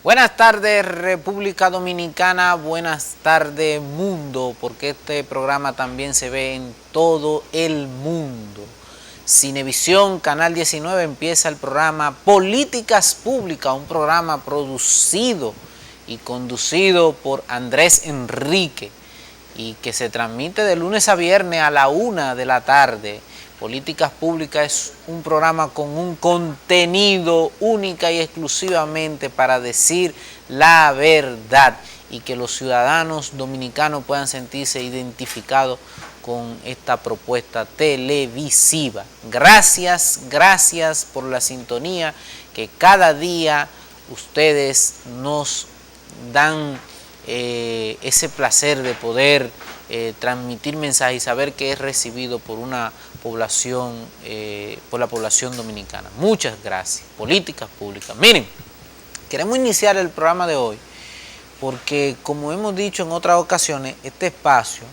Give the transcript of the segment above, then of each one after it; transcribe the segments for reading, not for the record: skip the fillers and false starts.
Buenas tardes República Dominicana, buenas tardes mundo, porque este programa también se ve en todo el mundo. Cinevisión, Canal 19, empieza el programa Políticas Públicas, un programa producido y conducido por Andrés Enrique y que se transmite de lunes a viernes a la 1 de la tarde. Políticas Públicas es un programa con un contenido única y exclusivamente para decir la verdad y que los ciudadanos dominicanos puedan sentirse identificados con esta propuesta televisiva. Gracias por la sintonía que cada día ustedes nos dan ese placer de poder transmitir mensajes y saber que es recibido por una población, por la población dominicana. Muchas gracias. Políticas Públicas. Miren, queremos iniciar el programa de hoy porque, como hemos dicho en otras ocasiones, este espacio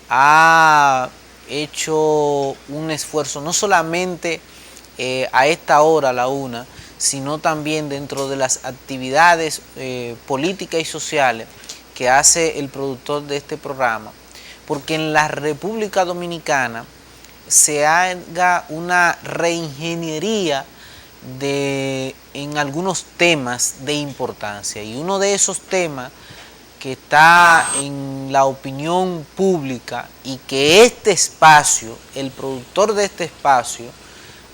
ha hecho un esfuerzo no solamente a esta hora, a la 1, sino también dentro de las actividades políticas y sociales que hace el productor de este programa, porque en la República Dominicana se haga una reingeniería en algunos temas de importancia, y uno de esos temas que está en la opinión pública y que este espacio, el productor de este espacio,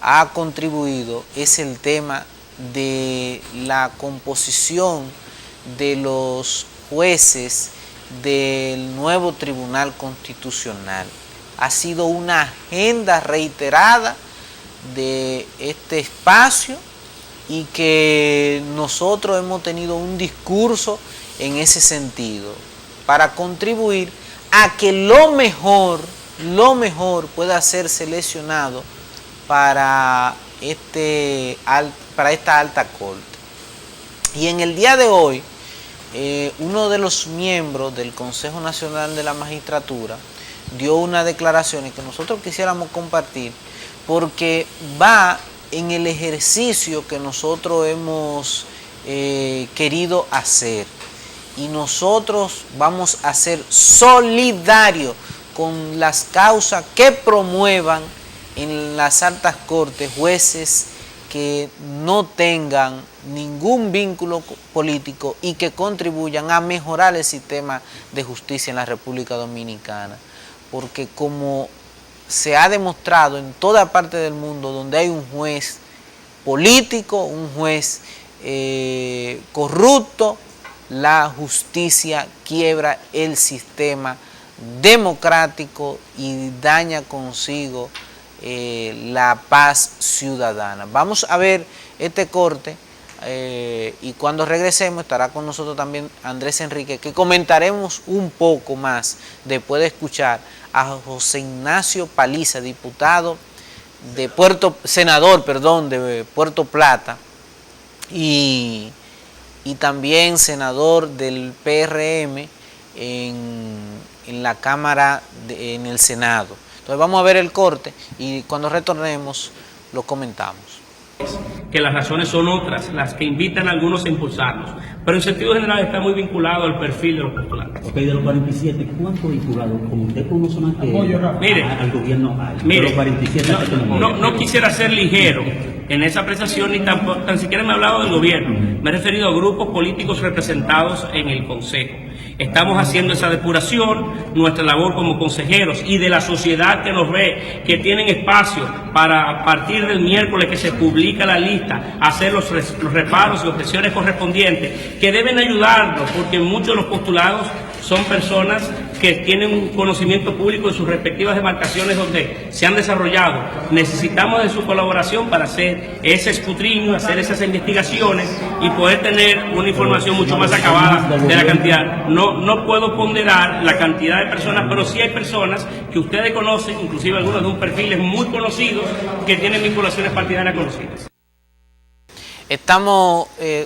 ha contribuido es el tema de la composición de los jueces del nuevo Tribunal Constitucional. Ha sido una agenda reiterada de este espacio y que nosotros hemos tenido un discurso en ese sentido para contribuir a que lo mejor pueda ser seleccionado para esta alta corte. Y en el día de hoy, uno de los miembros del Consejo Nacional de la Magistratura dio unas declaraciones que nosotros quisiéramos compartir porque va en el ejercicio que nosotros hemos querido hacer, y nosotros vamos a ser solidarios con las causas que promuevan en las altas cortes jueces que no tengan ningún vínculo político y que contribuyan a mejorar el sistema de justicia en la República Dominicana. Porque como se ha demostrado en toda parte del mundo donde hay un juez político, un juez corrupto, la justicia quiebra el sistema democrático y daña consigo la paz ciudadana. Vamos a ver este corte y cuando regresemos estará con nosotros también Andrés Enrique, que comentaremos un poco más después de escuchar a José Ignacio Paliza, senador de Puerto Plata y también senador del PRM en la Cámara, en el Senado. Entonces vamos a ver el corte y cuando retornemos lo comentamos. Que las razones son otras, las que invitan a algunos a impulsarlos, pero en sentido general está muy vinculado al perfil de los postulantes. Ok, de los 47, ¿cuántos vinculados con usted como zona al gobierno hay? Mire, los 47 no quisiera ser ligero en esa apreciación, ni tan siquiera me he hablado del gobierno. Me he referido a grupos políticos representados en el Consejo. Estamos haciendo esa depuración, nuestra labor como consejeros y de la sociedad que nos ve, que tienen espacio para, a partir del miércoles que se publica la lista, hacer los reparos y objeciones correspondientes, que deben ayudarnos, porque muchos de los postulados son personas que tienen un conocimiento público de sus respectivas demarcaciones donde se han desarrollado. Necesitamos de su colaboración para hacer ese escrutinio, hacer esas investigaciones y poder tener una información mucho más acabada de la cantidad. No puedo ponderar la cantidad de personas, pero sí hay personas que ustedes conocen, inclusive algunos de un perfiles muy conocidos, que tienen vinculaciones partidarias conocidas.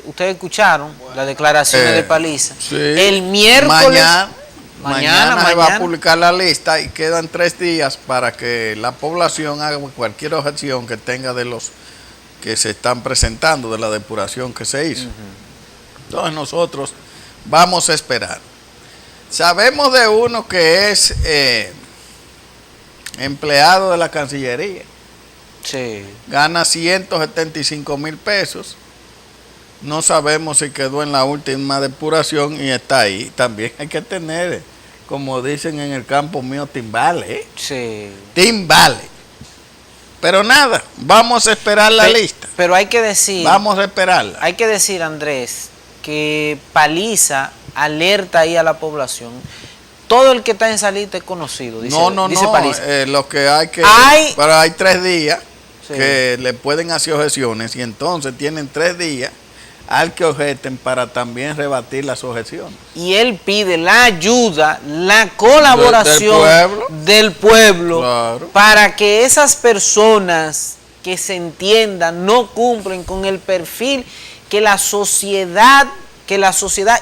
Ustedes escucharon las declaraciones de Paliza. Sí. El miércoles. Mañana se va a publicar la lista y quedan 3 días para que la población haga cualquier objeción que tenga de los que se están presentando, de la depuración que se hizo. Entonces nosotros vamos a esperar. Sabemos de uno que es empleado de la Cancillería. Sí. Gana 175,000 pesos. No sabemos si quedó en la última depuración y está ahí. También hay que tener, como dicen en el campo mío, timbales. Sí. Timbales. Pero nada, vamos a esperar la lista. Pero hay que decir... Vamos a esperarla. Hay que decir, Andrés, que Paliza alerta ahí a la población. Todo el que está en esa lista es conocido, dice, dice Paliza. Lo que hay que... Pero hay 3 días que le pueden hacer objeciones y entonces tienen 3 días al que objeten para también rebatir las objeciones. Y él pide la ayuda, la colaboración del pueblo claro, para que esas personas que se entiendan no cumplen con el perfil que la sociedad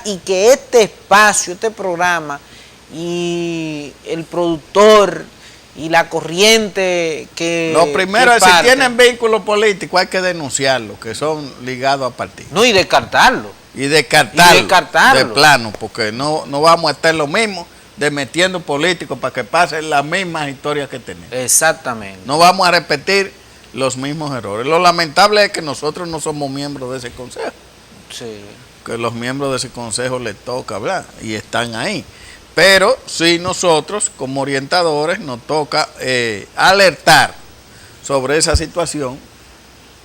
y que este espacio, este programa y el productor y la corriente que... Lo primero es, si tienen vínculo político, hay que denunciarlo, que son ligados a partidos. No, y descartarlo. Y descartarlo. De plano, porque no vamos a estar lo mismo de metiendo políticos para que pasen las mismas historias que tenemos. Exactamente. No vamos a repetir los mismos errores. Lo lamentable es que nosotros no somos miembros de ese consejo. Sí. Que los miembros de ese consejo les toca hablar y están ahí. Pero sí, nosotros como orientadores nos toca alertar sobre esa situación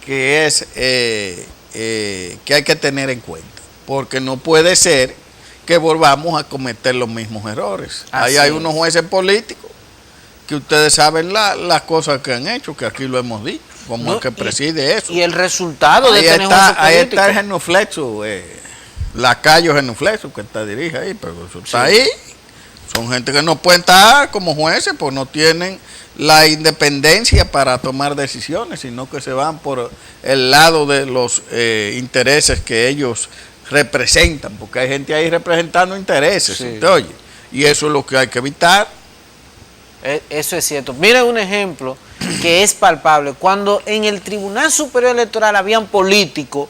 que es que hay que tener en cuenta, porque no puede ser que volvamos a cometer los mismos errores. Ahí hay unos jueces políticos que ustedes saben las cosas que han hecho, que aquí lo hemos dicho, como el que preside eso. Y el resultado de tener jueces políticos. Ahí está el genuflexo, Lacayo genuflexo, que dirige ahí, pero eso está ahí. Son gente que no pueden estar como jueces, pues no tienen la independencia para tomar decisiones, sino que se van por el lado de los intereses que ellos representan, porque hay gente ahí representando intereses, sí. ¿Usted oye? Y eso es lo que hay que evitar. Eso es cierto. Mira un ejemplo que es palpable. Cuando en el Tribunal Superior Electoral habían políticos,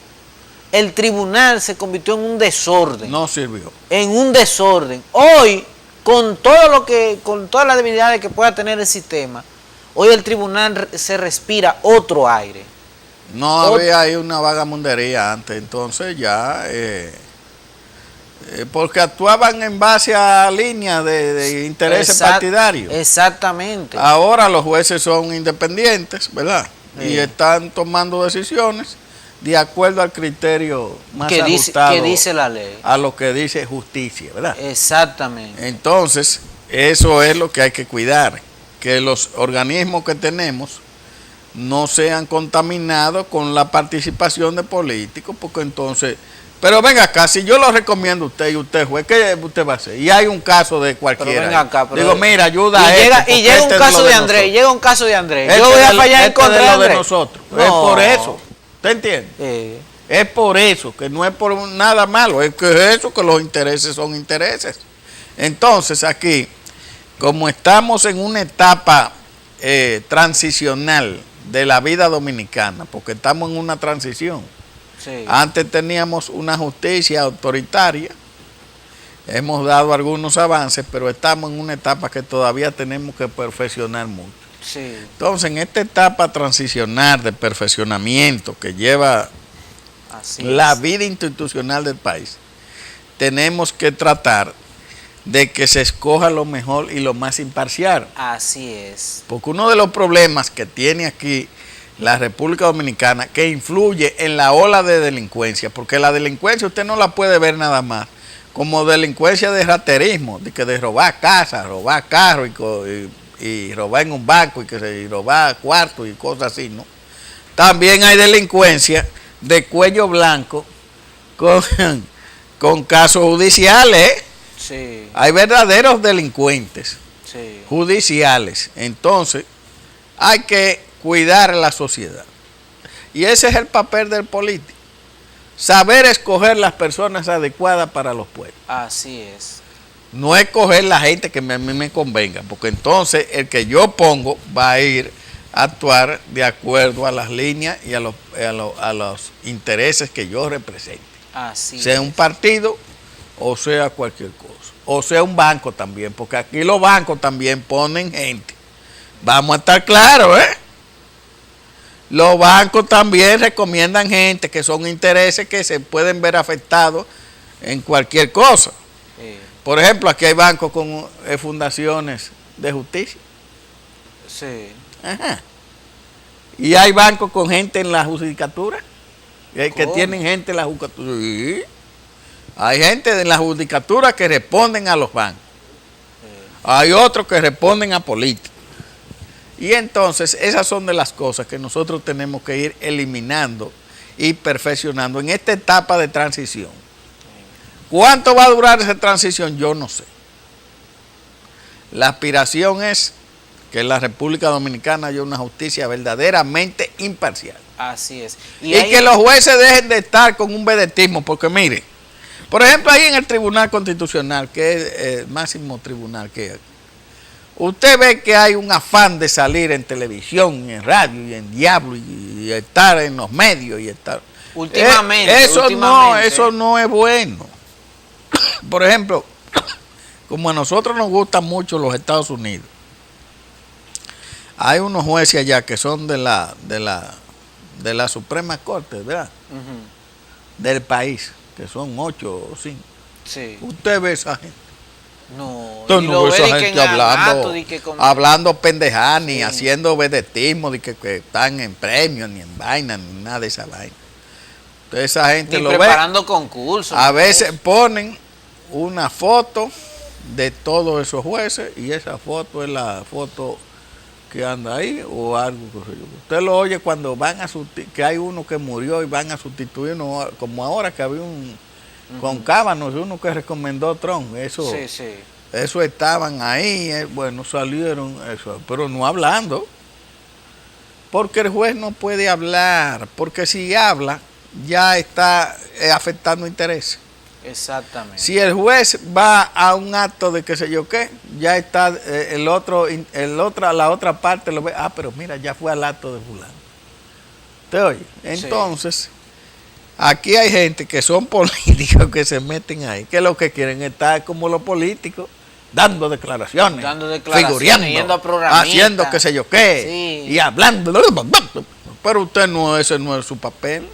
el tribunal se convirtió en un desorden. No sirvió. En un desorden. Hoy, con todas las debilidades que pueda tener el sistema, hoy el tribunal se respira otro aire. No había ahí una vagamundería antes, entonces ya, porque actuaban en base a líneas de intereses partidarios. Exactamente. Ahora los jueces son independientes, ¿verdad? Sí. Y están tomando decisiones de acuerdo al criterio más ajustado que dice la ley, a lo que dice justicia, ¿verdad? Exactamente. Entonces, eso es lo que hay que cuidar, que los organismos que tenemos no sean contaminados con la participación de políticos, porque entonces, pero venga acá, si yo lo recomiendo a usted y usted es juez, ¿qué usted va a hacer? Y hay un caso de cualquiera. Pero venga acá, pero digo, mira, ayuda a esto. Y llega un caso de Andrés, llega un caso de Andrés. Yo voy a fallar en contra de Andrés. Nosotros. No. Es por eso. ¿Usted entiende? Es por eso, que no es por nada malo, es que es eso, que los intereses son intereses. Entonces aquí, como estamos en una etapa transicional de la vida dominicana, porque estamos en una transición. Sí. Antes teníamos una justicia autoritaria, hemos dado algunos avances, pero estamos en una etapa que todavía tenemos que perfeccionar mucho. Sí. Entonces, en esta etapa transicional de perfeccionamiento que lleva la vida institucional del país, tenemos que tratar de que se escoja lo mejor y lo más imparcial. Así es. Porque uno de los problemas que tiene aquí la República Dominicana, que influye en la ola de delincuencia, porque la delincuencia usted no la puede ver nada más como delincuencia de raterismo, de robar casas, robar carros y robar en un banco y robar cuartos y cosas así, ¿no? También hay delincuencia de cuello blanco con casos judiciales. Sí. Hay verdaderos delincuentes judiciales. Entonces, hay que cuidar a la sociedad. Y ese es el papel del político. Saber escoger las personas adecuadas para los pueblos. Así es. No escoger la gente que a mí me convenga, porque entonces el que yo pongo va a ir a actuar de acuerdo a las líneas y a los intereses que yo represente. Así sea un partido o sea cualquier cosa. O sea un banco también, porque aquí los bancos también ponen gente. Vamos a estar claros, ¿eh? Los bancos también recomiendan gente que son intereses que se pueden ver afectados en cualquier cosa. Por ejemplo, aquí hay bancos con fundaciones de justicia. Sí. Ajá. Y hay bancos con gente en la judicatura, que tienen gente en la judicatura. Sí. Hay gente en la judicatura que responden a los bancos. Hay otros que responden a políticos. Y entonces esas son de las cosas que nosotros tenemos que ir eliminando y perfeccionando en esta etapa de transición. ¿Cuánto va a durar esa transición? Yo no sé. La aspiración es que en la República Dominicana haya una justicia verdaderamente imparcial. Así es. Y que los jueces dejen de estar con un vedetismo, porque mire, por ejemplo, ahí en el Tribunal Constitucional, que es el máximo tribunal que hay, usted ve que hay un afán de salir en televisión, y en radio, y en diablo, y estar en los medios, y estar... Últimamente. Eso no es bueno. Por ejemplo, como a nosotros nos gustan mucho los Estados Unidos, hay unos jueces allá que son de la Suprema Corte, ¿verdad? Del país, que son 8 o 5. Sí. Usted ve esa gente. No, Usted no ve esa gente hablando pendejadas, ni sí, haciendo vedetismo, de que están en premios, ni en vaina, ni nada de esa vaina. Entonces esa gente ni lo preparando ve. concursos. A veces ponen una foto de todos esos jueces y esa foto es la foto que anda ahí o algo. Usted lo oye cuando van a que hay uno que murió y van a sustituirlo, como ahora que había un con Cábanos, uno que recomendó Trump. Eso, eso estaban ahí, bueno, salieron, eso, pero no hablando. Porque el juez no puede hablar, porque si habla, ya está afectando intereses. Exactamente. Si el juez va a un acto de qué sé yo qué, ya está la otra parte lo ve, pero mira, ya fue al acto de fulano. ¿Te oye? Entonces, aquí hay gente que son políticos que se meten ahí, que lo que quieren es estar como los políticos, dando declaraciones, figureando, yendo a programitas, haciendo qué sé yo qué, y hablando, pero usted no, ese no es su papel.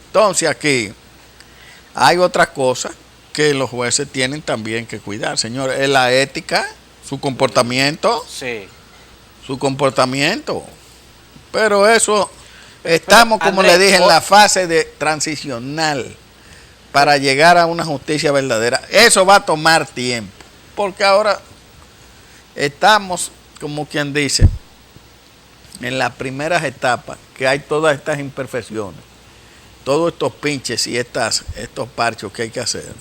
Entonces aquí hay otra cosa que los jueces tienen también que cuidar, señores, es la ética, su comportamiento, su comportamiento. Pero eso, estamos, como Andrés, le dije, en la fase de transicional para llegar a una justicia verdadera. Eso va a tomar tiempo, porque ahora estamos, como quien dice, en las primeras etapas, que hay todas estas imperfecciones, todos estos pinches y estos parchos que hay que hacer.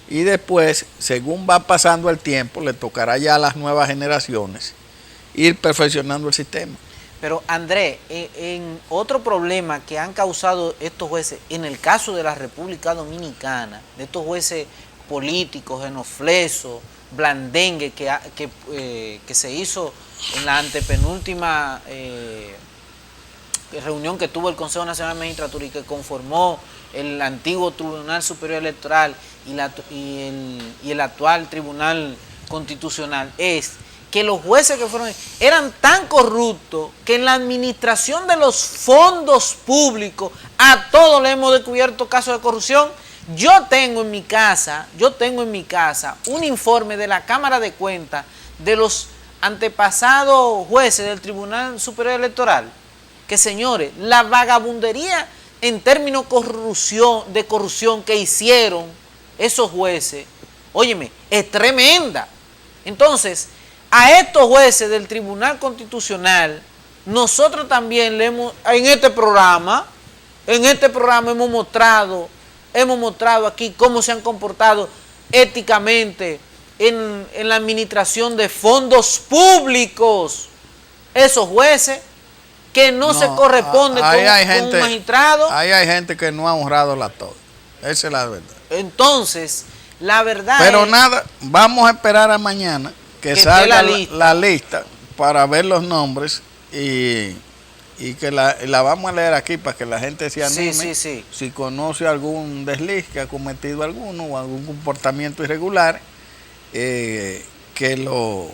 Y después, según va pasando el tiempo, le tocará ya a las nuevas generaciones ir perfeccionando el sistema. Pero Andrés, en otro problema que han causado estos jueces, en el caso de la República Dominicana, de estos jueces políticos, genuflesos, blandengue, que se hizo en la antepenúltima reunión que tuvo el Consejo Nacional de Magistratura y que conformó el antiguo Tribunal Superior Electoral y el actual Tribunal Constitucional, es que los jueces que fueron eran tan corruptos que en la administración de los fondos públicos a todos le hemos descubierto casos de corrupción. Yo tengo en mi casa un informe de la Cámara de Cuentas de los antepasados jueces del Tribunal Superior Electoral, que, señores, la vagabundería en términos de corrupción que hicieron esos jueces, óyeme, es tremenda. Entonces, a estos jueces del Tribunal Constitucional, nosotros también en este programa hemos mostrado aquí cómo se han comportado éticamente en la administración de fondos públicos esos jueces que no se corresponden con un magistrado. Ahí hay gente que no ha honrado la toga. Esa es la verdad. Entonces, la verdad pero nada, vamos a esperar a mañana que salga la lista para ver los nombres y y que la vamos a leer aquí para que la gente se anime. Sí. Si conoce algún desliz que ha cometido alguno o algún comportamiento irregular, que lo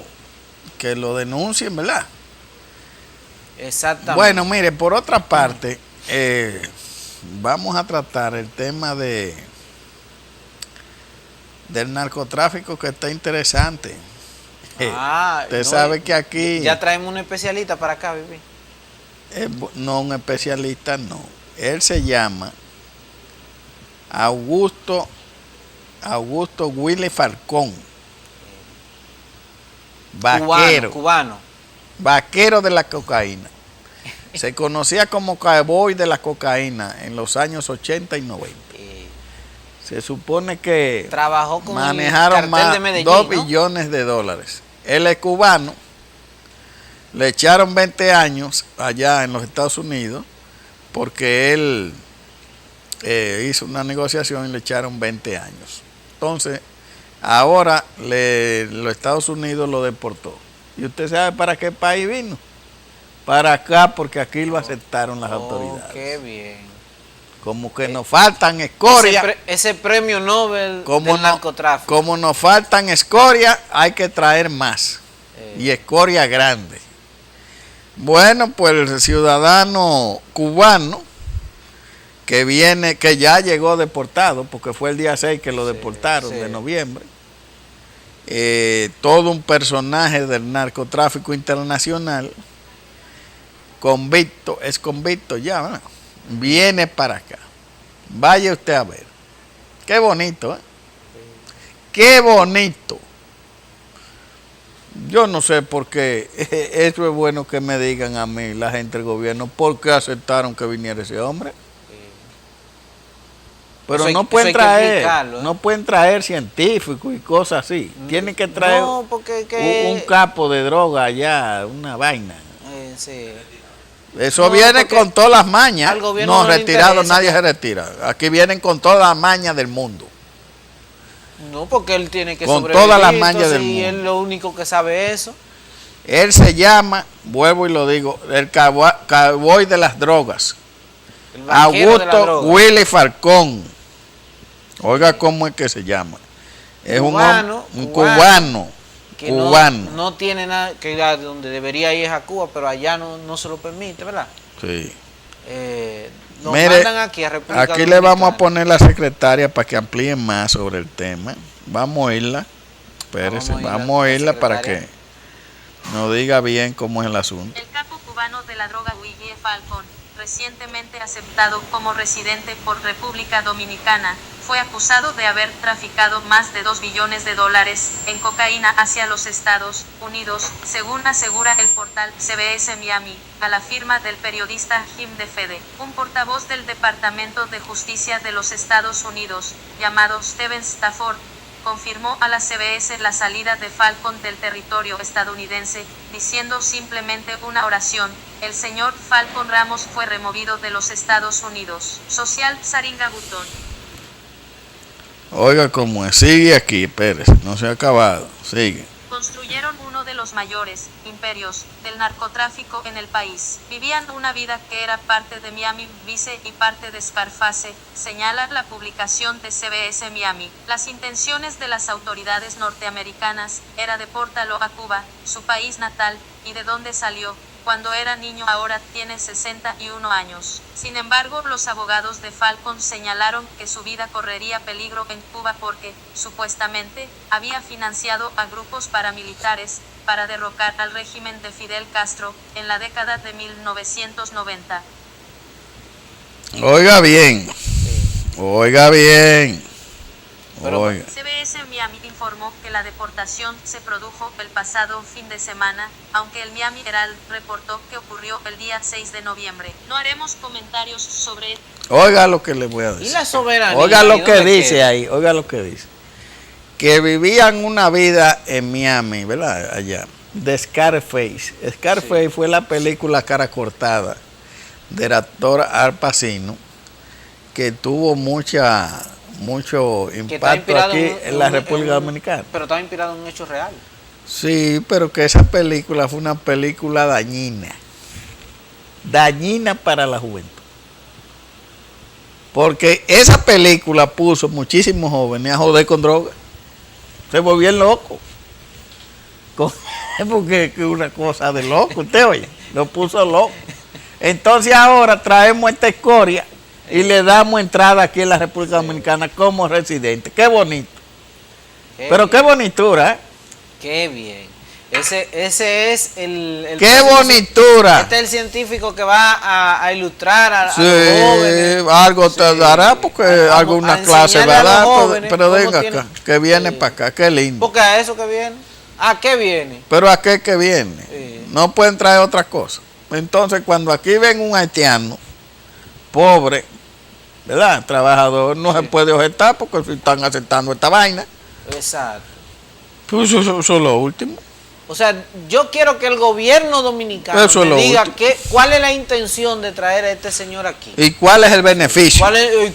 denuncien, ¿verdad? Exactamente. Bueno, mire, por otra parte, vamos a tratar el tema del narcotráfico, que está interesante. Usted sabe que aquí... Ya traemos un especialista para acá, Vivi. No, un especialista no. Él se llama Augusto Willy Falcón. Vaquero. Cubano. Vaquero de la cocaína. Se conocía como cowboy de la cocaína en los años 80 y 90. Se supone que trabajó con manejaron el cartel más de Medellín, 2 ¿no? billones de dólares. Él es cubano. Le echaron 20 años allá en los Estados Unidos porque él hizo una negociación y le echaron 20 años. Entonces, ahora los Estados Unidos lo deportó. ¿Y usted sabe para qué país vino? Para acá, porque aquí lo aceptaron las autoridades. ¡Qué bien! Como que nos faltan escoria. Ese premio Nobel del narcotráfico. Como nos faltan escoria, hay que traer más. Y escoria grande. Bueno, pues el ciudadano cubano que ya llegó deportado, porque fue el día 6 que lo deportaron de noviembre. Todo un personaje del narcotráfico internacional, es convicto ya, ¿verdad? Viene para acá. Vaya usted a ver. Qué bonito, ¿eh? Qué bonito. Yo no sé por qué, eso es bueno que me digan a mí, la gente del gobierno, por qué aceptaron que viniera ese hombre. Pero no pueden traer, no pueden traer científicos y cosas así. Tienen que traer un capo de droga allá, una vaina. Eso viene con todas las mañas. No, retirado, nadie se retira. Aquí vienen con todas las mañas del mundo. No, porque él tiene que sobrevivir. Con todas las mañas del mundo. Y él lo único que sabe eso. Él se llama, vuelvo y lo digo, el cowboy de las drogas. Augusto Willy Falcón. Oiga cómo es que se llama. Es un cubano. Que no tiene nada, que ir a donde debería ir es a Cuba, pero allá no se lo permite, ¿verdad? Sí. Nos mire, mandan aquí a República aquí Dominicana. le vamos a poner la secretaria para que amplíe más sobre el tema. Vamos a oírla. Espérese, vamos a oírla para que nos diga bien cómo es el asunto. El capo cubano de la droga Willy Falcón, recientemente aceptado como residente por República Dominicana, fue acusado de haber traficado más de 2 billones de dólares en cocaína hacia los Estados Unidos, según asegura el portal CBS Miami, a la firma del periodista Jim DeFede. Un portavoz del Departamento de Justicia de los Estados Unidos, llamado Steven Stafford, confirmó a la CBS la salida de Falcón del territorio estadounidense, diciendo simplemente una oración: el señor Falcón Ramos fue removido de los Estados Unidos. Social Saringa Butón. Oiga cómo es, sigue aquí, espérese, no se ha acabado, sigue. Construyeron uno de los mayores imperios del narcotráfico en el país. Vivían una vida que era parte de Miami Vice y parte de Scarface, señala la publicación de CBS Miami. Las intenciones de las autoridades norteamericanas era deportarlo a Cuba, su país natal, y de donde salió. Cuando era niño, ahora tiene 61 años. Sin embargo, los abogados de Falcón señalaron que su vida correría peligro en Cuba porque, supuestamente, había financiado a grupos paramilitares para derrocar al régimen de Fidel Castro en la década de 1990. Oiga bien, oiga bien. Oiga. CBS Miami informó que la deportación se produjo el pasado fin de semana, aunque el Miami Herald reportó que ocurrió el día 6 de noviembre. No haremos comentarios sobre... Oiga lo que le voy a decir. ¿Y la soberanía? Oiga lo que dice ahí, oiga lo que dice. Que vivían una vida en Miami, ¿verdad? Allá, de Scarface. Scarface fue la película cara cortada del actor Al Pacino, que tuvo mucho impacto aquí en la República Dominicana. Pero estaba inspirado en un hecho real. Sí, pero que esa película fue una película dañina. dañina para la juventud. Porque esa película puso muchísimos jóvenes a joder con drogas. Se volvían locos. Porque es una cosa de loco, usted oye, lo puso loco. Entonces ahora traemos esta escoria y le damos entrada aquí en la República Dominicana como residente. Qué bonito. Pero qué bonitura, ¿eh? Qué bien. Ese es el ¡qué bonitura! Este es el científico que va a ilustrar a sí, los jóvenes. Algo te dará porque alguna clase va a dar, pero venga tiene, acá, que viene para acá, qué lindo. Porque a eso que viene. ¿A qué viene? Pero a qué que viene. Sí. No pueden traer otra cosa. Entonces, cuando aquí ven un haitiano pobre, ¿verdad? Trabajador, no se puede objetar porque si están aceptando esta vaina. Exacto. Pues eso es lo último. O sea, yo quiero que el gobierno dominicano me diga cuál es la intención de traer a este señor aquí. ¿Y cuál es el beneficio?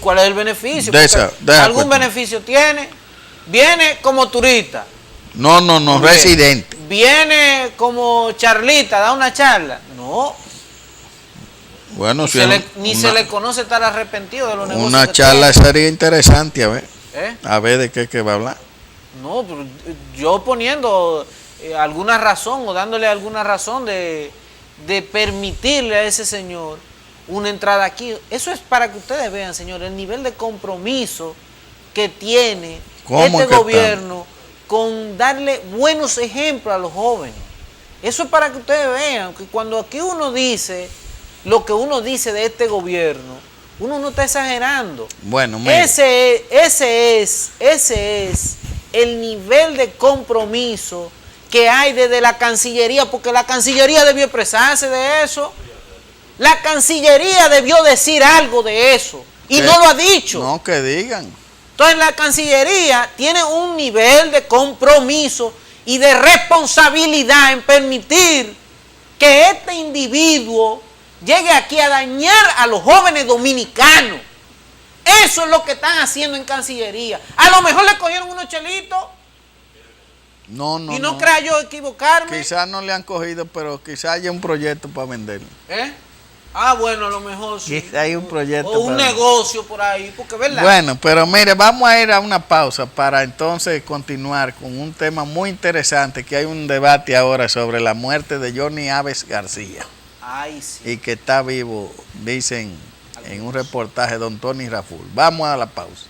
¿Cuál es el beneficio? De ¿Algún beneficio tiene? Viene como turista. No, residente. Viene como charlita, da una charla. No. Bueno, ni se le conoce estar arrepentido de los negocios. Una charla sería interesante, a ver. ¿Eh? A ver de qué va a hablar. No, pero yo poniendo alguna razón o dándole alguna razón de permitirle a ese señor una entrada aquí. Eso es para que ustedes vean, señor, el nivel de compromiso que tiene este gobierno con darle buenos ejemplos a los jóvenes. Eso es para que ustedes vean que cuando aquí uno dice lo que uno dice de este gobierno, uno no está exagerando. Bueno, ese es el nivel de compromiso que hay desde la Cancillería, porque la Cancillería debió expresarse de eso. La Cancillería debió decir algo de eso y no lo ha dicho. No, que digan. Entonces la Cancillería tiene un nivel de compromiso y de responsabilidad en permitir que este individuo llegue aquí a dañar a los jóvenes dominicanos. Eso es lo que están haciendo en Cancillería. A lo mejor le cogieron unos chelitos. No. Y no crea yo equivocarme. Quizás no le han cogido, pero quizás haya un proyecto para venderlo. Ah, bueno, a lo mejor sí. Quizás hay un proyecto. O un negocio por ahí, porque verdad. Bueno, pero mire, vamos a ir a una pausa para entonces continuar con un tema muy interesante, que hay un debate ahora sobre la muerte de Johnny Aves García. Ay, sí. Y que está vivo, dicen en un reportaje de don Tony Raful. Vamos a la pausa.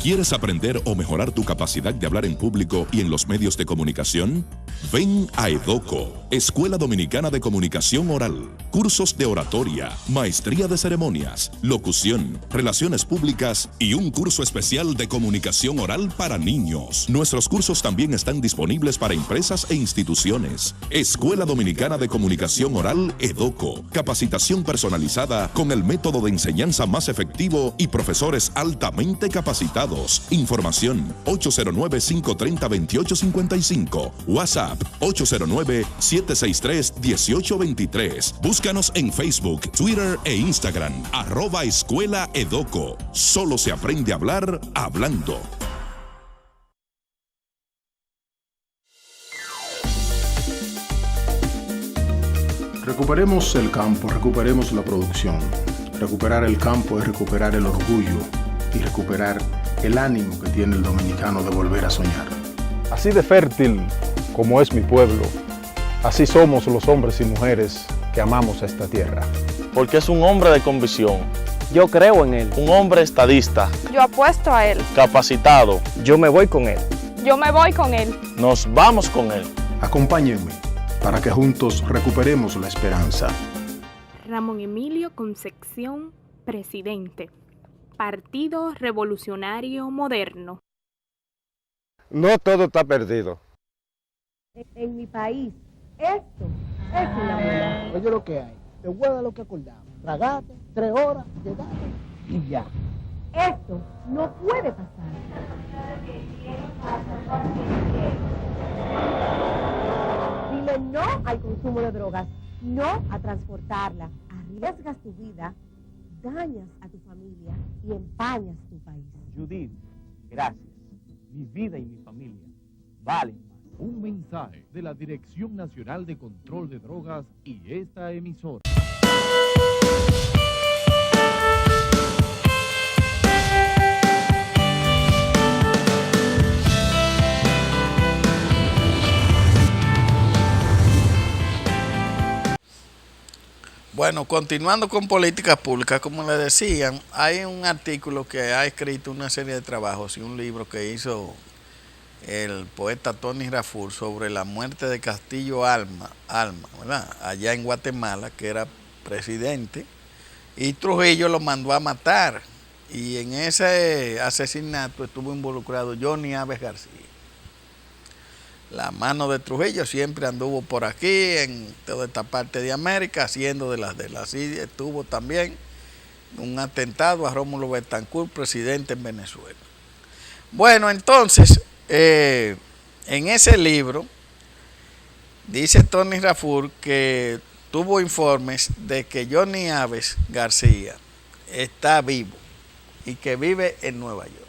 ¿Quieres aprender o mejorar tu capacidad de hablar en público y en los medios de comunicación? Ven a EDOCO, Escuela Dominicana de Comunicación Oral. Cursos de oratoria, maestría de ceremonias, locución, relaciones públicas y un curso especial de comunicación oral para niños. Nuestros cursos también están disponibles para empresas e instituciones. Escuela Dominicana de Comunicación Oral EDOCO. Capacitación personalizada con el método de enseñanza más efectivo y profesores altamente capacitados. Información 809-530-2855. WhatsApp 809-763-1823. Búscanos en Facebook, Twitter e Instagram. @Escuela EDOCO. Solo se aprende a hablar hablando. Recuperemos el campo, recuperemos la producción. Recuperar el campo es recuperar el orgullo y recuperar el ánimo que tiene el dominicano de volver a soñar. Así de fértil como es mi pueblo, así somos los hombres y mujeres que amamos a esta tierra. Porque es un hombre de convicción. Yo creo en él. Un hombre estadista. Yo apuesto a él. Capacitado. Yo me voy con él. Yo me voy con él. Nos vamos con él. Acompáñenme para que juntos recuperemos la esperanza. Ramón Emilio Concepción, presidente. Partido Revolucionario Moderno. No todo está perdido. En mi país, esto es una muela. Oye lo que hay, te voy a dar lo que acordamos. Tragate, 3 horas, llegaste y ya. Esto no puede pasar. Dile no al consumo de drogas. no a transportarla. Arriesgas tu vida, dañas a tu familia y empañas tu país. Judith, gracias. Mi vida y mi familia valen más. Un mensaje de la Dirección Nacional de Control de Drogas y esta emisora. Bueno, continuando con políticas públicas, como le decían, hay un artículo que ha escrito una serie de trabajos y un libro que hizo el poeta Tony Raful sobre la muerte de Castillo Alma, ¿verdad? Allá en Guatemala, que era presidente, y Trujillo lo mandó a matar. Y en ese asesinato estuvo involucrado Johnny Aves García. La mano de Trujillo siempre anduvo por aquí, en toda esta parte de América, haciendo de las. Así estuvo también un atentado a Rómulo Betancourt, presidente en Venezuela. Bueno, entonces, en ese libro, dice Tony Raful que tuvo informes de que Johnny Aves García está vivo y que vive en Nueva York.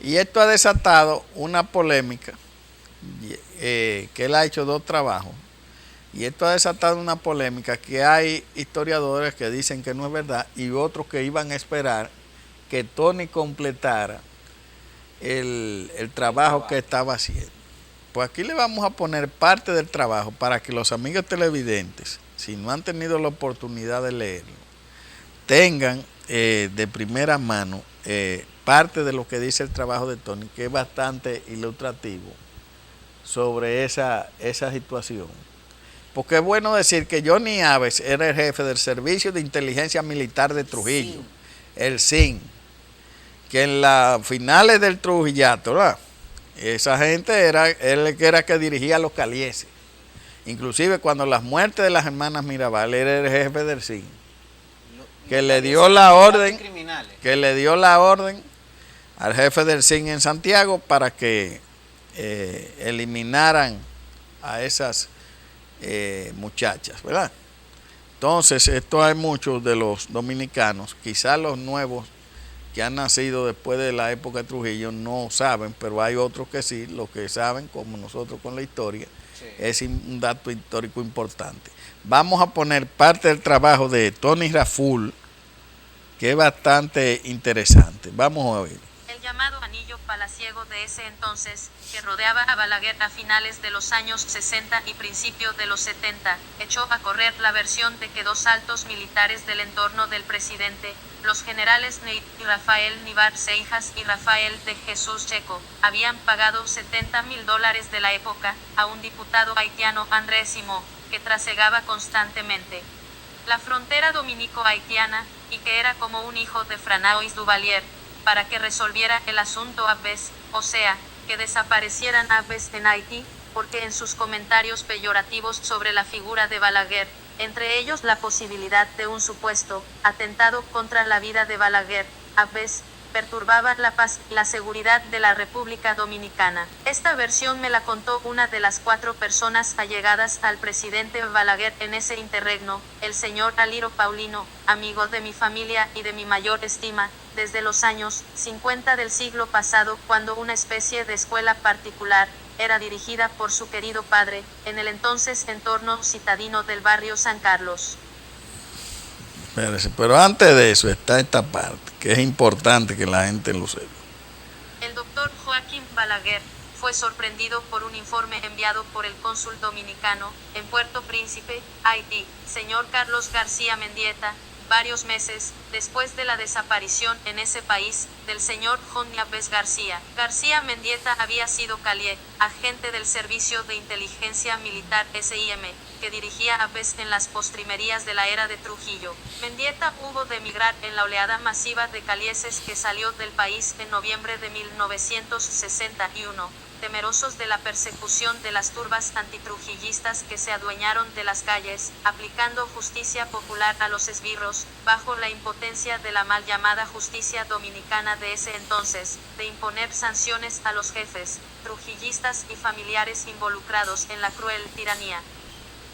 Y esto ha desatado una polémica, que él ha hecho 2 trabajos, y esto ha desatado una polémica que hay historiadores que dicen que no es verdad y otros que iban a esperar que Tony completara el trabajo que estaba haciendo. Pues aquí le vamos a poner parte del trabajo para que los amigos televidentes, si no han tenido la oportunidad de leerlo, tengan de primera mano parte de lo que dice el trabajo de Tony, que es bastante ilustrativo sobre esa situación. Porque es bueno decir que Johnny Aves era el jefe del Servicio de Inteligencia Militar de Trujillo, el SIN, que en las finales del Trujillato, ¿verdad? Esa gente era él que dirigía los calieses. Inclusive cuando las muertes de las hermanas Mirabal, él era el jefe del SIN, que le dio la orden al jefe del SIN en Santiago para que eliminaran a esas muchachas, ¿verdad? Entonces, esto hay muchos de los dominicanos, quizás los nuevos que han nacido después de la época de Trujillo no saben, pero hay otros que sí, los que saben, como nosotros con la historia, sí. Es un dato histórico importante. Vamos a poner parte del trabajo de Tony Raful, que es bastante interesante. Vamos a ver. El llamado anillo palaciego de ese entonces, que rodeaba a Balaguer a finales de los años 60 y principios de los 70, echó a correr la versión de que 2 altos militares del entorno del presidente, los generales Ney y Rafael Nivar Seijas y Rafael de Jesús Checo, habían pagado $70,000 de la época a un diputado haitiano Andrés Simó, que trasegaba constantemente la frontera dominico-haitiana y que era como un hijo de Franois Duvalier, para que resolviera el asunto Aves, o sea, que desaparecieran Aves en Haití, porque en sus comentarios peyorativos sobre la figura de Balaguer, entre ellos la posibilidad de un supuesto atentado contra la vida de Balaguer, Aves perturbaba la paz y la seguridad de la República Dominicana. Esta versión me la contó una de las 4 personas allegadas al presidente Balaguer en ese interregno, el señor Aliro Paulino, amigo de mi familia y de mi mayor estima, desde los años 50 del siglo pasado, cuando una especie de escuela particular era dirigida por su querido padre, en el entonces entorno citadino del barrio San Carlos. Pero antes de eso está esta parte, que es importante que la gente lo sepa. El doctor Joaquín Balaguer fue sorprendido por un informe enviado por el cónsul dominicano en Puerto Príncipe, Haití, señor Carlos García Mendieta, varios meses después de la desaparición en ese país del señor Johnny Aves García. García Mendieta había sido Calié, agente del Servicio de Inteligencia Militar SIM, que dirigía Aves en las postrimerías de la era de Trujillo. Mendieta hubo de emigrar en la oleada masiva de calieses que salió del país en noviembre de 1961. Temerosos de la persecución de las turbas antitrujillistas que se adueñaron de las calles, aplicando justicia popular a los esbirros, bajo la impotencia de la mal llamada justicia dominicana de ese entonces, de imponer sanciones a los jefes, trujillistas y familiares involucrados en la cruel tiranía.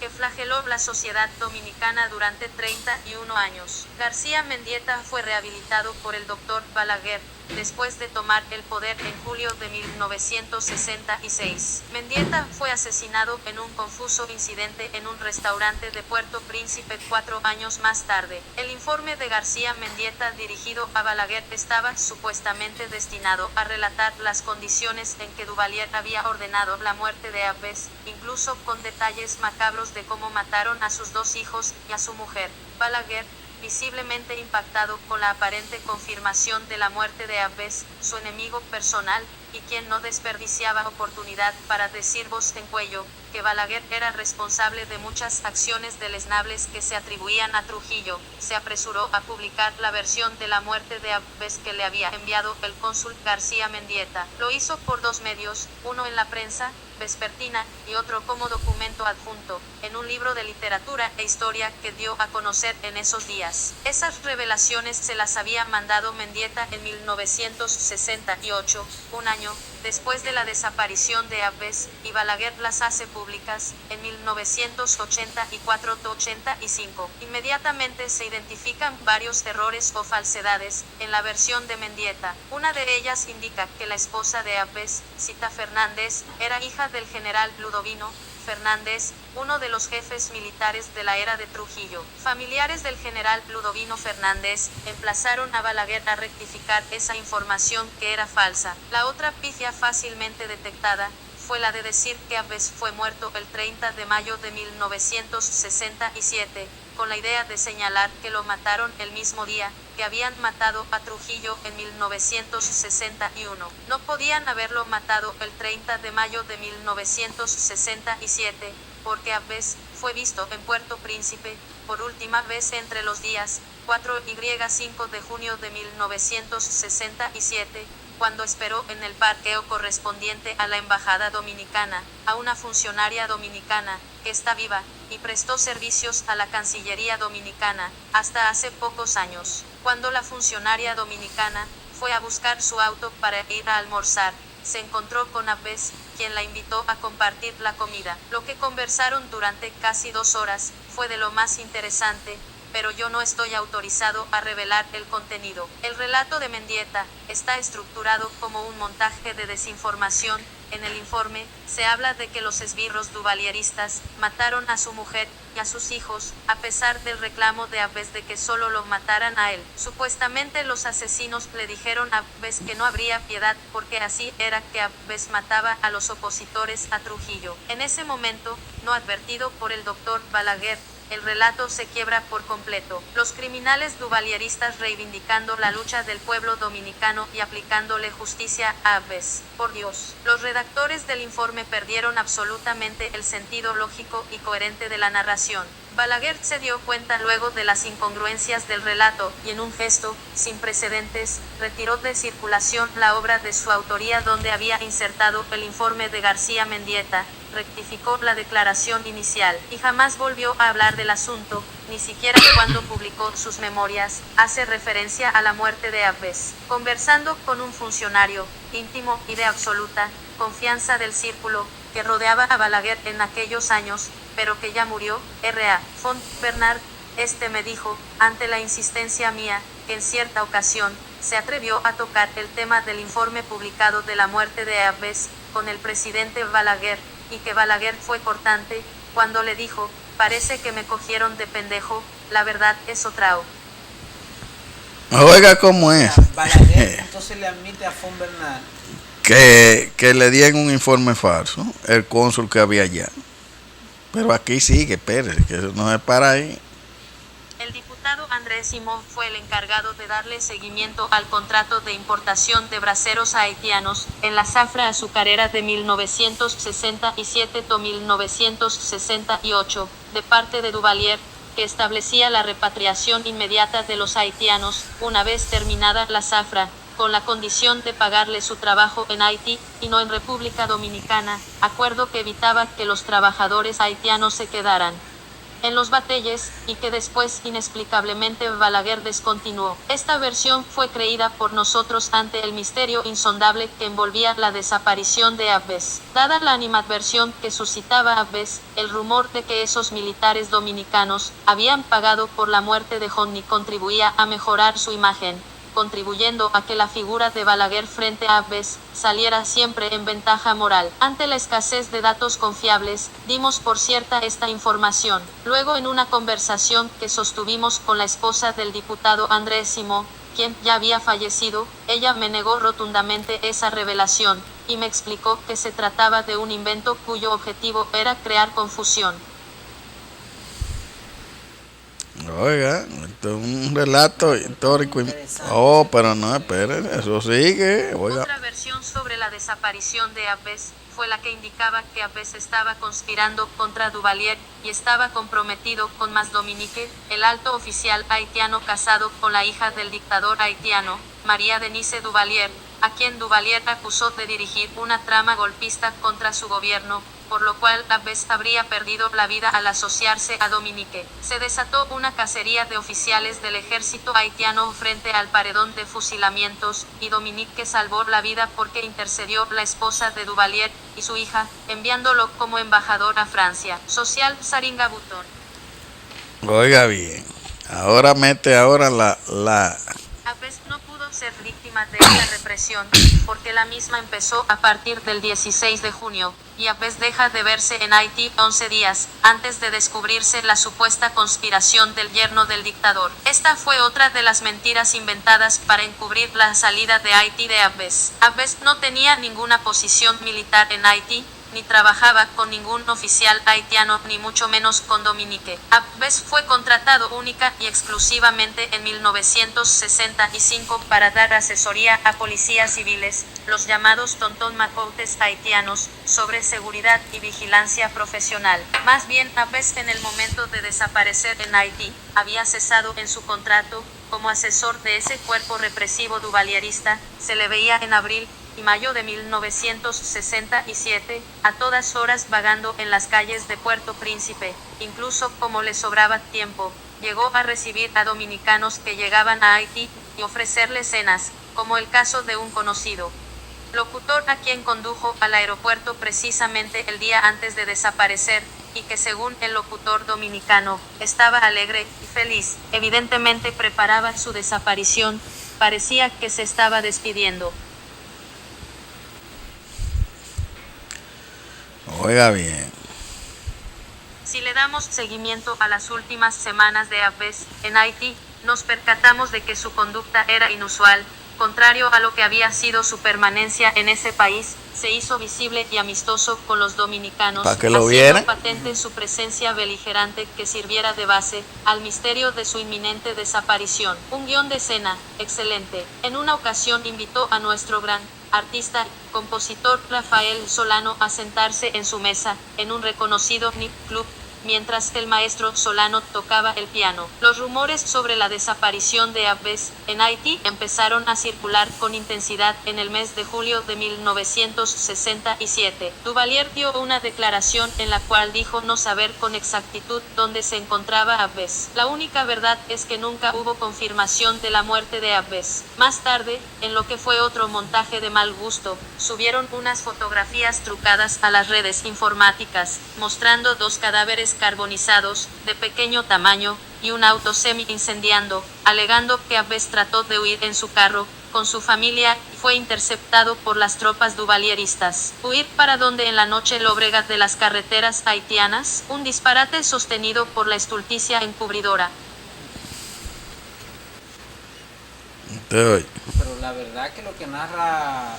que flageló la sociedad dominicana durante 31 años. García Mendieta fue rehabilitado por el Dr. Balaguer después de tomar el poder en julio de 1966. Mendieta fue asesinado en un confuso incidente en un restaurante de Puerto Príncipe 4 años más tarde. El informe de García Mendieta dirigido a Balaguer estaba supuestamente destinado a relatar las condiciones en que Duvalier había ordenado la muerte de Abbes, incluso con detalles macabros de cómo mataron a sus 2 hijos y a su mujer. Balaguer, visiblemente impactado con la aparente confirmación de la muerte de Abbes, su enemigo personal, y quien no desperdiciaba oportunidad para decir voz en cuello, que Balaguer era responsable de muchas acciones deleznables que se atribuían a Trujillo, se apresuró a publicar la versión de la muerte de Abbes que le había enviado el cónsul García Mendieta. Lo hizo por 2 medios, uno en la prensa vespertina y otro como documento adjunto, en un libro de literatura e historia que dio a conocer en esos días. Esas revelaciones se las había mandado Mendieta en 1968, un año después de la desaparición de Abbes, y Balaguer las hace públicas en 1984-85. Inmediatamente se identifican varios errores o falsedades en la versión de Mendieta. Una de ellas indica que la esposa de Abbes, Cita Fernández, era hija del general Ludovino Fernández, uno de los jefes militares de la era de Trujillo. Familiares del general Ludovino Fernández emplazaron a Balaguer a rectificar esa información que era falsa. La otra pifia fácilmente detectada fue la de decir que Abbes fue muerto el 30 de mayo de 1967, con la idea de señalar que lo mataron el mismo día que habían matado a Trujillo en 1961. No podían haberlo matado el 30 de mayo de 1967, porque Abbes fue visto en Puerto Príncipe por última vez entre los días 4 y 5 de junio de 1967, cuando esperó en el parqueo correspondiente a la embajada dominicana, a una funcionaria dominicana, que está viva, y prestó servicios a la Cancillería dominicana, hasta hace pocos años. Cuando la funcionaria dominicana fue a buscar su auto para ir a almorzar, se encontró con Abbes, quien la invitó a compartir la comida. Lo que conversaron durante casi 2 horas fue de lo más interesante, pero yo no estoy autorizado a revelar el contenido. El relato de Mendieta está estructurado como un montaje de desinformación. En el informe se habla de que los esbirros duvalieristas mataron a su mujer y a sus hijos, a pesar del reclamo de Abbes de que solo lo mataran a él. Supuestamente los asesinos le dijeron a Abbes que no habría piedad porque así era que Abbes mataba a los opositores a Trujillo. En ese momento, no advertido por el doctor Balaguer, el relato se quiebra por completo. Los criminales duvalieristas reivindicando la lucha del pueblo dominicano y aplicándole justicia a Abbes. Por Dios, los redactores del informe perdieron absolutamente el sentido lógico y coherente de la narración. Balaguer se dio cuenta luego de las incongruencias del relato y en un gesto sin precedentes retiró de circulación la obra de su autoría donde había insertado el informe de García Mendieta, rectificó la declaración inicial y jamás volvió a hablar del asunto, ni siquiera cuando publicó sus memorias, hace referencia a la muerte de Abbes. Conversando con un funcionario íntimo y de absoluta confianza del círculo que rodeaba a Balaguer en aquellos años, pero que ya murió, R.A. Font Bernard, me dijo, ante la insistencia mía, que en cierta ocasión se atrevió a tocar el tema del informe publicado de la muerte de Abbes con el presidente Balaguer, y que Balaguer fue cortante cuando le dijo, parece que me cogieron de pendejo, la verdad es otra. Oiga cómo es. Balaguer entonces le admite a Font Bernard que le dieron un informe falso, el cónsul que había allá. Pero aquí sigue, espérese, que eso no es para ahí. El diputado Andrés Simón fue el encargado de darle seguimiento al contrato de importación de braseros haitianos en la zafra azucarera de 1967-1968, de parte de Duvalier, que establecía la repatriación inmediata de los haitianos, una vez terminada la zafra, con la condición de pagarle su trabajo en Haití, y no en República Dominicana, acuerdo que evitaba que los trabajadores haitianos se quedaran en los batalles, y que después inexplicablemente Balaguer descontinuó. Esta versión fue creída por nosotros ante el misterio insondable que envolvía la desaparición de Abbes. Dada la animadversión que suscitaba Abbes, el rumor de que esos militares dominicanos habían pagado por la muerte de Johnny contribuía a mejorar su imagen, contribuyendo a que la figura de Balaguer frente a Abbes saliera siempre en ventaja moral. Ante la escasez de datos confiables, dimos por cierta esta información. Luego, en una conversación que sostuvimos con la esposa del diputado Andrés Simó, quien ya había fallecido, ella me negó rotundamente esa revelación, y me explicó que se trataba de un invento cuyo objetivo era crear confusión. Oiga, esto es un relato histórico. Oh, pero no, esperen, eso sigue. Oiga. Otra versión sobre la desaparición de Abbes fue la que indicaba que Abbes estaba conspirando contra Duvalier y estaba comprometido con Mas Dominique, el alto oficial haitiano casado con la hija del dictador haitiano, María Denise Duvalier, a quien Duvalier acusó de dirigir una trama golpista contra su gobierno, por lo cual Abbes habría perdido la vida al asociarse a Dominique. Se desató una cacería de oficiales del ejército haitiano frente al paredón de fusilamientos, y Dominique salvó la vida porque intercedió la esposa de Duvalier y su hija, enviándolo como embajador a Francia. Social Saringa Butón. Oiga bien, ahora mete la... Abbes no pudo ser víctima de esta represión, porque la misma empezó a partir del 16 de junio, y Abbes deja de verse en Haití 11 días, antes de descubrirse la supuesta conspiración del yerno del dictador. Esta fue otra de las mentiras inventadas para encubrir la salida de Haití de Abbes. Abbes no tenía ninguna posición militar en Haití, ni trabajaba con ningún oficial haitiano, ni mucho menos con Dominique. Abbes fue contratado única y exclusivamente en 1965 para dar asesoría a policías civiles, los llamados tontón macoutes haitianos, sobre seguridad y vigilancia profesional. Más bien, Abbes en el momento de desaparecer en Haití, había cesado en su contrato como asesor de ese cuerpo represivo duvalierista. Se le veía en abril y mayo de 1967, a todas horas vagando en las calles de Puerto Príncipe. Incluso, como le sobraba tiempo, llegó a recibir a dominicanos que llegaban a Haití y ofrecerles cenas, como el caso de un conocido locutor a quien condujo al aeropuerto precisamente el día antes de desaparecer, y que según el locutor dominicano, estaba alegre y feliz. Evidentemente preparaba su desaparición, parecía que se estaba despidiendo. Oiga bien. Si le damos seguimiento a las últimas semanas de Abbes en Haití, nos percatamos de que su conducta era inusual. Contrario a lo que había sido su permanencia en ese país, se hizo visible y amistoso con los dominicanos, haciendo patente su presencia beligerante que sirviera de base al misterio de su inminente desaparición. Un guión de escena, excelente. En una ocasión invitó a nuestro gran artista, compositor Rafael Solano a sentarse en su mesa, en un reconocido nightclub, mientras el maestro Solano tocaba el piano. Los rumores sobre la desaparición de Abbes en Haití empezaron a circular con intensidad en el mes de julio de 1967. Duvalier dio una declaración en la cual dijo no saber con exactitud dónde se encontraba Abbes. La única verdad es que nunca hubo confirmación de la muerte de Abbes. Más tarde, en lo que fue otro montaje de mal gusto, subieron unas fotografías trucadas a las redes informáticas, mostrando dos cadáveres carbonizados, de pequeño tamaño, y un auto semi-incendiando, alegando que Abbes trató de huir en su carro, con su familia, y fue interceptado por las tropas duvalieristas. ¿Huir para dónde en la noche lóbrega de las carreteras haitianas? Un disparate sostenido por la estulticia encubridora. Pero la verdad que lo que narra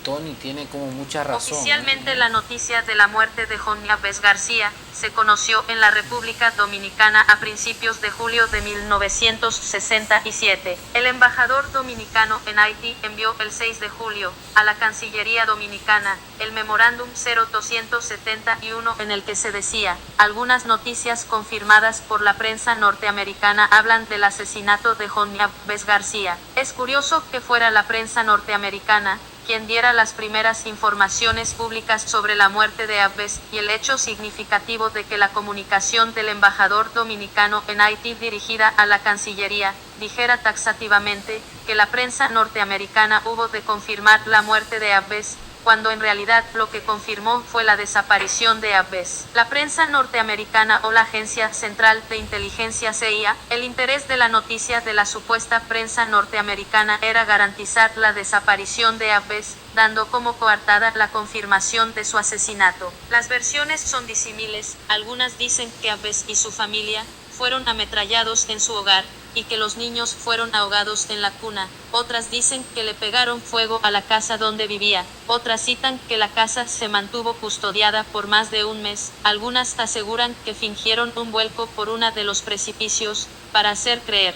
Tony tiene como mucha razón. Oficialmente la noticia de la muerte de Johnny Abbes García se conoció en la República Dominicana a principios de julio de 1967. El embajador dominicano en Haití envió el 6 de julio a la Cancillería Dominicana el memorándum 0271 en el que se decía: algunas noticias confirmadas por la prensa norteamericana hablan del asesinato de Johnny Abbes García. Es curioso que fuera la prensa norteamericana quien diera las primeras informaciones públicas sobre la muerte de Abbes, y el hecho significativo de que la comunicación del embajador dominicano en Haití dirigida a la Cancillería dijera taxativamente que la prensa norteamericana hubo de confirmar la muerte de Abbes, cuando en realidad lo que confirmó fue la desaparición de Abbes. La prensa norteamericana o la Agencia Central de Inteligencia CIA, el interés de la noticia de la supuesta prensa norteamericana era garantizar la desaparición de Abbes, dando como coartada la confirmación de su asesinato. Las versiones son disímiles, algunas dicen que Abbes y su familia fueron ametrallados en su hogar, y que los niños fueron ahogados en la cuna, otras dicen que le pegaron fuego a la casa donde vivía, otras citan que la casa se mantuvo custodiada por más de un mes, algunas aseguran que fingieron un vuelco por uno de los precipicios, para hacer creer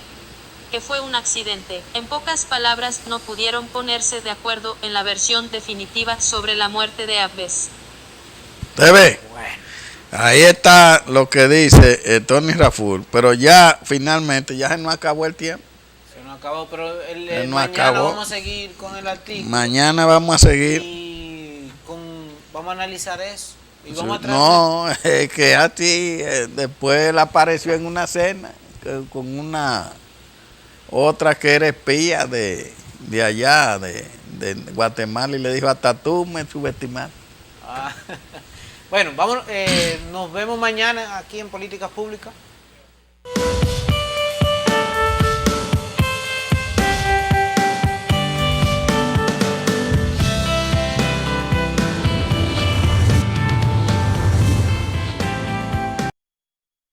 que fue un accidente. En pocas palabras, no pudieron ponerse de acuerdo en la versión definitiva sobre la muerte de Abbes. ¿Te ve? Ahí está lo que dice Tony Raful, pero ya finalmente ya se nos acabó el tiempo. Se nos acabó, pero no mañana acabó. vamos a seguir con el artículo. Mañana vamos a seguir. Y vamos a analizar eso. Y vamos a traer. No, es que a ti después él apareció en una cena con una otra que era espía de allá, de Guatemala, y le dijo: hasta tú me subestimaste. Bueno, vamos, nos vemos mañana aquí en Políticas Públicas.